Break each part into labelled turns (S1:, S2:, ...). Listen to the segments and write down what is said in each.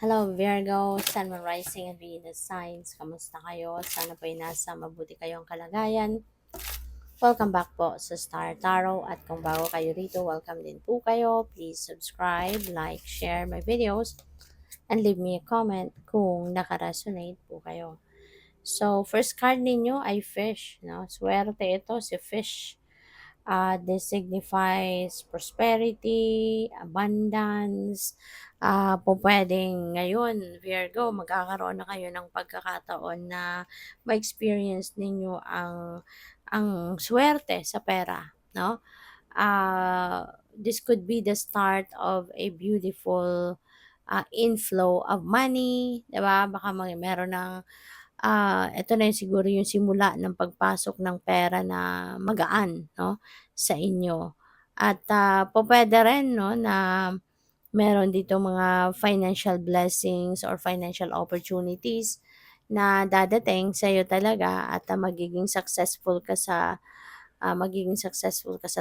S1: Hello Virgo, Sun, Moon, Rising and Venus signs. Kamusta kayo? Sana po ay nasa mabuti kayong kalagayan. Welcome back po sa Star Tarot at kung bago kayo rito, welcome din po kayo. Please subscribe, like, share my videos and leave me a comment kung nakaresonate po kayo. So, first card ninyo ay fish, no? Swerte ito si fish. This signifies prosperity, abundance. Po pwedeng ngayon, Virgo, magkakaroon na kayo ng pagkakataon na ma-experience ninyo ang swerte sa pera, no? This could be the start of a beautiful inflow of money, 'di ba? Baka meron ng ito na yung siguro yung simula ng pagpasok ng pera na magaan 'no, sa inyo. At, pupuwede rin 'no na meron dito mga financial blessings or financial opportunities na dadating sa'yo talaga at, magiging successful ka sa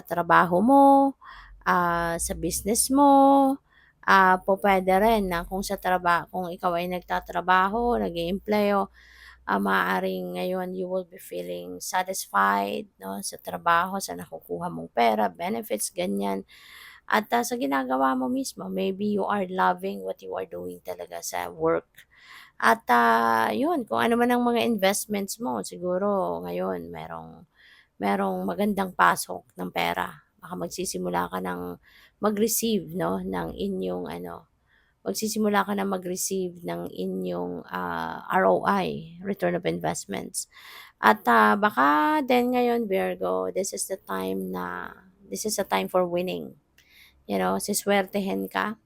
S1: trabaho mo, sa business mo. Pupuwede rin na kung ikaw ay nagtatrabaho, nag-eempleo, maaaring ngayon you will be feeling satisfied 'no, sa trabaho, sa nakukuha mong pera, benefits, ganyan. At, sa ginagawa mo mismo, maybe you are loving what you are doing talaga sa work. At, 'yun kung ano man ang mga investments mo siguro ngayon merong magandang pasok ng pera. Baka magsisimula ka ng mag-receive 'no, ng inyong ano, magsisimula ka na mag-receive ng inyong, ROI, return of investments. At, baka din ngayon Virgo, this is the time for winning. You know, siswertehin ka.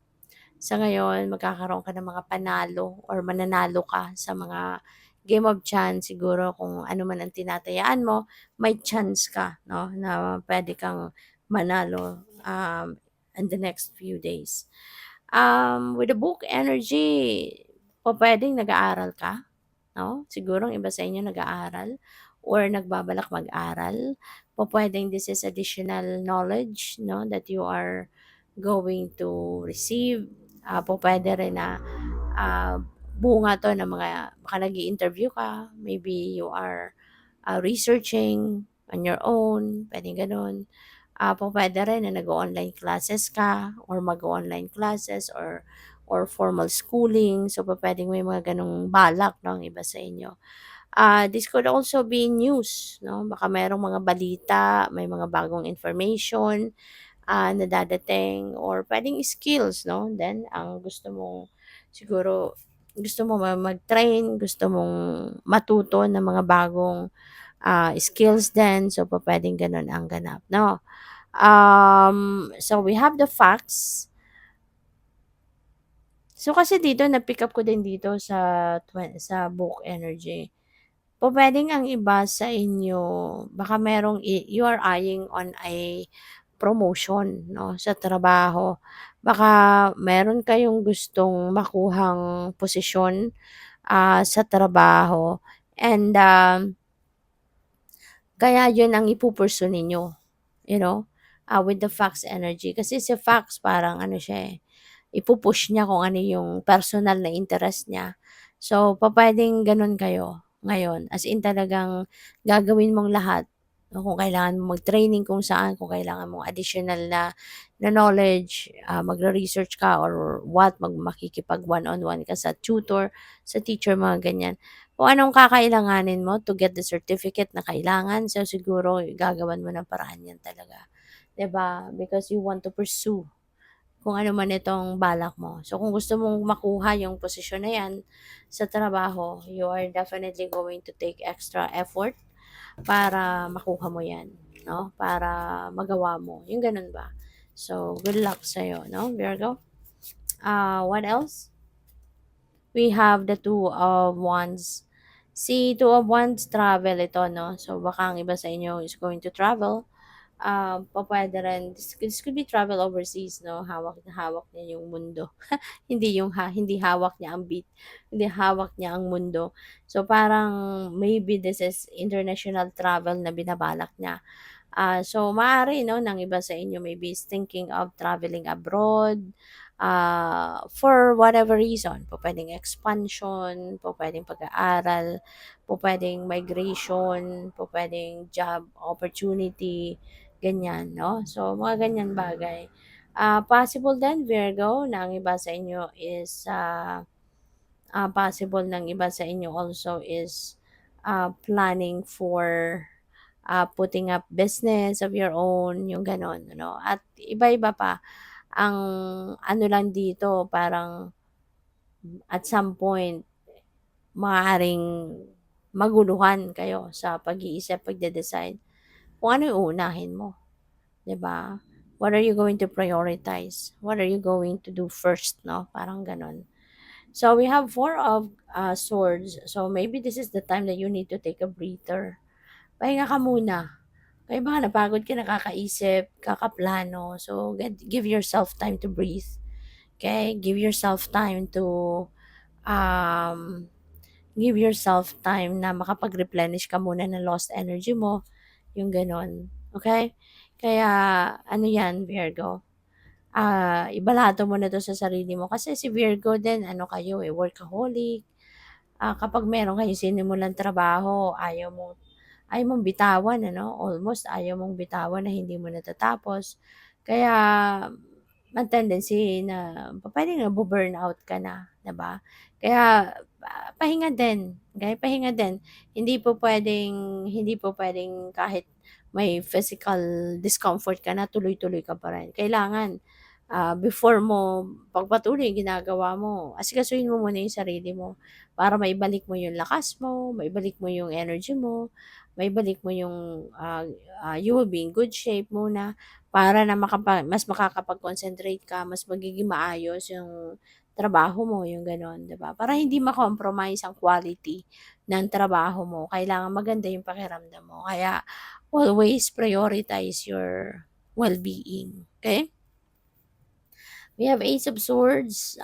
S1: Sa ngayon magkakaroon ka ng mga panalo or mananalo ka sa mga game of chance siguro kung ano man ang tinatayaan mo, may chance ka 'no, na puwede kang manalo, in the next few days. With the book energy, pupuwedeng nag-aaral ka, 'no? Siguro ang iba sa inyo nag-aaral or nagbabalak mag-aral. Pupuwedeng this is additional knowledge 'no, that you are going to receive. Pupuwede rin na, ah, bunga 'to ng mga baka nag-i-interview ka, maybe you are, researching on your own, puwedeng gano'n. Pupuwede rin na nag-o-online classes ka or mag-o-online classes or formal schooling. So, pupuwedeng may mga gano'ng balak 'no, ang iba sa inyo. This could also be news 'no, baka merong mga balita, may mga bagong information, na dadating or puwedeng skills 'no, then ang gusto mo mag-train, gusto mong matuto ng mga bagong, skills din. So, pupuwedeng gano'n ang ganap 'no. So we have the facts. So kasi dito na-pick up ko din dito sa book energy. Pupuwedeng ang iba sa inyo baka you are eyeing on a promotion 'no, sa trabaho. Baka meron kayong gustong makuhang posisyon, sa trabaho and, kaya 'yun ang ninyo, you know, with the Fox energy. Kasi si Fox parang ano siya, ipu-push niya kung ano yung personal na interest niya. So, pupuwedeng gano'n kayo ngayon, as in talagang gagawin mong lahat. Kung kailangan mong mag-training kung saan, kung kailangan mong additional na knowledge, magre-research ka or what, makikipag one-on-one ka sa tutor, sa teacher, mga ganyan. Kung anong kakailanganin mo to get the certificate na kailangan, so siguro gagawan mo ng paraan 'yan talaga, 'di ba? Because you want to pursue kung ano man itong balak mo. So, kung gusto mong makuha yung posisyon na 'yan sa trabaho, you are definitely going to take extra effort para makuha mo 'yan, 'no? Para magawa mo, yung gano'n ba. So, good luck sa'yo, 'no, Virgo? What else? We have the Two of Wands. Si Two of Wands, travel ito, 'no? So, baka ang iba sa inyo is going to travel. Pupuwede rin this could be travel overseas 'no, hawak na hawak niya yung mundo. Hindi hawak niya ang hindi hawak niya ang mundo. So, parang maybe this is international travel na binabalak niya. So maaari 'no, ng iba sa inyo maybe is thinking of traveling abroad, for whatever reason. Pupuwedeng expansion, pupuwedeng pag-aaral, pupuwedeng migration, pupuwedeng job opportunity, ganyan, 'no? So, mga ganyan bagay. Possible din, Virgo, na ang iba sa inyo is, possible ng iba sa inyo also is, planning for, putting up business of your own, yung gano'n, ano? At iba-iba pa. Ang ano lang dito, parang at some point, maaaring maguluhan kayo sa pag-iisip, pagde-decide kung ano yung uunahin mo, 'di ba? What are you going to prioritize? What are you going to do first, 'no? Parang gano'n. So, we have 4 of, swords. So, maybe this is the time that you need to take a breather. Pahinga ka muna. Kaya baka napagod ka na kakaisip, kakaplano. So, give yourself time to breathe. Okay? Um, give yourself time na makapag-replenish ka muna ng lost energy mo, yung gano'n. Okay? Kaya, ano yan, Virgo, ibalato mo na 'to sa sarili mo. Kasi si Virgo din, ano kayo, workaholic. Kapag meron kayong sinimulang trabaho, ayaw mong bitawan, ano, almost ayaw mong bitawan na hindi mo natatapos. Kaya ang tendency na pupuwedeng nabu-burnout ka na, 'di ba? Kaya, pahinga din, okey, pahinga din. Hindi po puwedeng kahit may physical discomfort ka na tuloy-tuloy ka pa rin. Kailangan, before mo pagpatuloy yung ginagawa mo, asikasuhin mo muna yung sarili mo para maibalik mo yung lakas mo, maibalik mo yung energy mo, maibalik mo yung, you will be in good shape muna para na mas makakapag-concentrate ka, mas magiging maayos yung trabaho mo, yung gano'n, 'di ba? Para hindi ma-compromise ang quality ng trabaho mo, kailangan maganda yung pakiramdam mo. Kaya always prioritize your well-being, okay? We have Ace of Swords.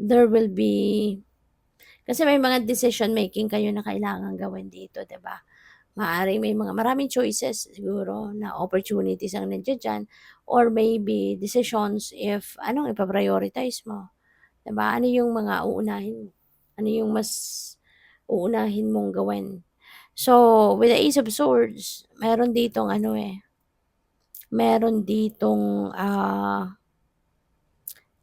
S1: There will be kasi may mga decision making kayo na kailangan gawin dito, 'di ba? Maaaring may maraming choices siguro na opportunities ang nandiya diyan or maybe decisions if anong ipa-prioritize mo, 'di ba? Ano yung mga uunahin mo? Ano yung mas uunahin mong gawin? So, with the Ace of Swords, meron ditong,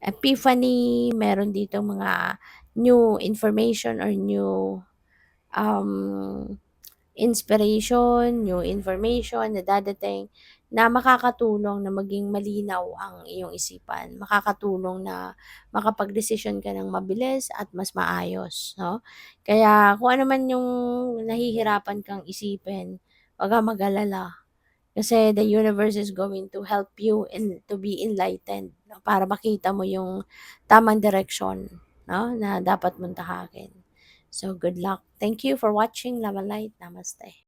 S1: epiphany, meron ditong mga new information or new, um, inspiration, new information na dadating na makakatulong na maging malinaw ang iyong isipan, makakatulong na makapagdesisyon ka ng mabilis at mas maayos, 'no? Kaya kung ano man yung nahihirapan kang isipin, 'wag kang mag-alala. Kasi the universe is going to help you to be enlightened, 'no, para makita mo yung tamang direksyon, 'no, na dapat mong tahakin. So, good luck. Thank you for watching Love and Light. Namaste.